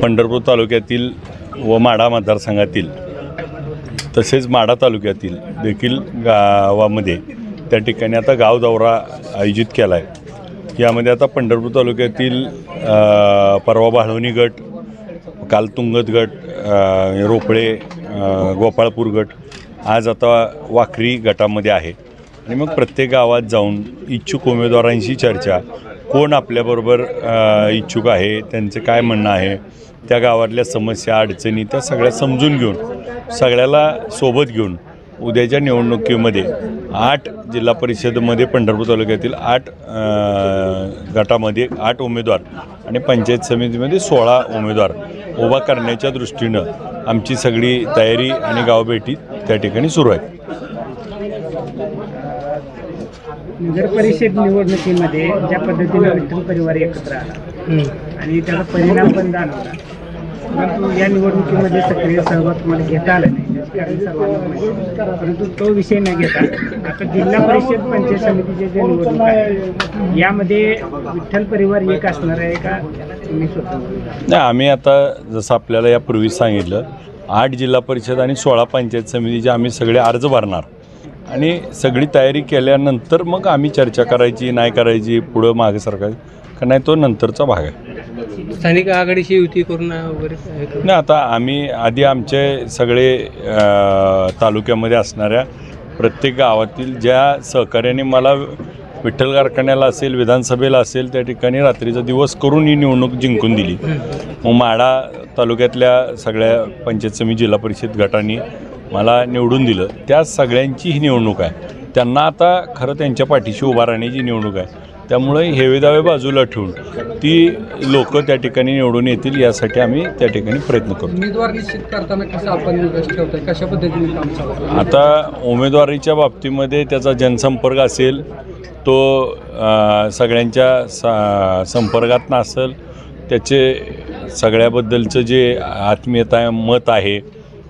पंढरपूर तालुक्यातील व माढा मतदारसंघातील तसेच माढा तालुक्यातील देखील गावामध्ये त्या ठिकाणी आता गाव दौरा आयोजित केला आहे। यामध्ये आता पंढरपूर तालुक्यातील परवा बाळवणी गट, काल तुंगत गट, रोपळे, गोपाळपूर गट, आज आता वाखरी गटामध्ये आहे। आणि मग प्रत्येक गावात जाऊन इच्छुक उमेदवारांशी चर्चा, कोण आपल्याबरोबर इच्छुक आहे, त्यांचं काय म्हणणं आहे, त्या गावातल्या समस्या अडचणी त्या सगळ्या समजून घेऊन सगळ्याला सोबत घेऊन उद्याच्या निवडणुकीमध्ये 8 जिल्हा परिषदेमध्ये पंढरपूर तालुक्यातील 8 गटामध्ये 8 उमेदवार आणि पंचायत समितीमध्ये 16 उमेदवार उभा करण्याच्या दृष्टीनं आमची सगळी तयारी आणि गावभेटी त्या ठिकाणी सुरू आहे। नगर परिषद निवडणुकीमध्ये ज्या पद्धतीने विठ्ठल परिवार एकत्र आला आणि त्याचा परिणाम पण जाणवला, परंतु या निवडणुकीमध्ये सक्रिय सहभाग तुम्हाला घेता आला नाही, कारण सर्वांना माहिती आहे। परंतु तो विषय न घेता आता जिल्हा परिषद पंचायत समितीचे जे निवडणूक आहे यामध्ये विठ्ठल परिवार एक असणार आहे का तुम्ही स्वतः? नाही, आम्ही आता जसं आपल्याला यापूर्वी सांगितलं 8 जिल्हा परिषद आणि 16 पंचायत समितीचे आम्ही सगळे अर्ज भरणार आणि सगळी तयारी केल्यानंतर मग आम्ही चर्चा करायची नाही करायची, पुढं मागे सरकायची का नाही, तो नंतरचा भाग आहे। स्थानिक आघाडीची युती करून वगैरे नाही, आता आम्ही आधी आमचे सगळे तालुक्यामध्ये असणाऱ्या प्रत्येक गावातील ज्या सहकार्याने मला विठ्ठल कारखान्याला असेल, विधानसभेला असेल, त्या ठिकाणी रात्रीचा दिवस करून ही निवडणूक जिंकून दिली। मग माढा तालुक्यातल्या सगळ्या पंचायत समिती जिल्हा परिषद गटांनी मला निवडून दिलं, त्या सगळ्यांची ही निवडणूक आहे। त्यांना आता खरं त्यांच्या पाठीशी उभा राहण्याची निवडणूक आहे। त्यामुळे हेवेदावे बाजूला ठेवून ती लोक त्या ठिकाणी निवडून येतील यासाठी आम्ही त्या ठिकाणी प्रयत्न करू। उमेदवार निश्चित करताना कसं आपण निकष ठेवताय, कशा पद्धतीने काम चालू? आता उमेदवारीच्या बाबतीमध्ये त्याचा जनसंपर्क असेल, तो सगळ्यांच्या संपर्कात नसेल, त्याचे सगळ्याबद्दलचं जे आत्मीयता मत आहे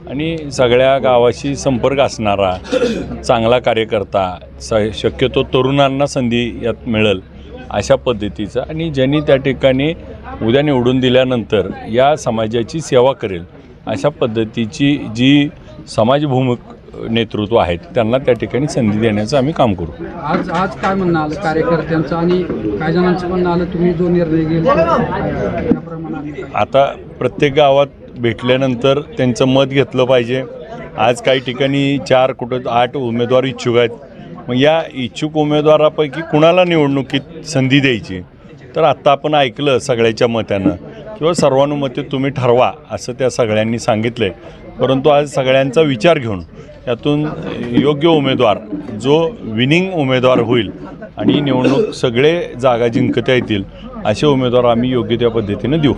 आणि सगळ्या गावाशी संपर्क असणारा चांगला कार्यकर्ता, शक्यतो तरुणांना संधी यात मिळेल अशा पद्धतीचा, आणि ज्यांनी त्या ठिकाणी उद्या निवडून दिल्यानंतर या समाजाची सेवा करेल अशा पद्धतीची जी समाजभूमिक नेतृत्व आहेत त्यांना त्या ठिकाणी संधी देण्याचं आम्ही काम करू। आज काय म्हणणं आलं कार्यकर्त्यांचं आणि काही जणांचं म्हणणं आलं, तुम्ही जो निर्णय घेतला आता प्रत्येक गावात भेटल्यानंतर त्यांचं मत घेतलं पाहिजे। आज काही ठिकाणी 4 कुठं 8 उमेदवार इच्छुक आहेत, मग या इच्छुक उमेदवारापैकी कुणाला निवडणुकीत संधी द्यायची, तर आत्ता आपण ऐकलं सगळ्याच्या मतानं किंवा सर्वानुमते तुम्ही ठरवा असं त्या सगळ्यांनी सांगितलं आहे। परंतु आज सगळ्यांचा विचार घेऊन यातून योग्य उमेदवार जो विनिंग उमेदवार होईल आणि निवडणूक सगळे जागा जिंकता येतील असे उमेदवार आम्ही योग्य त्या पद्धतीनं देऊ।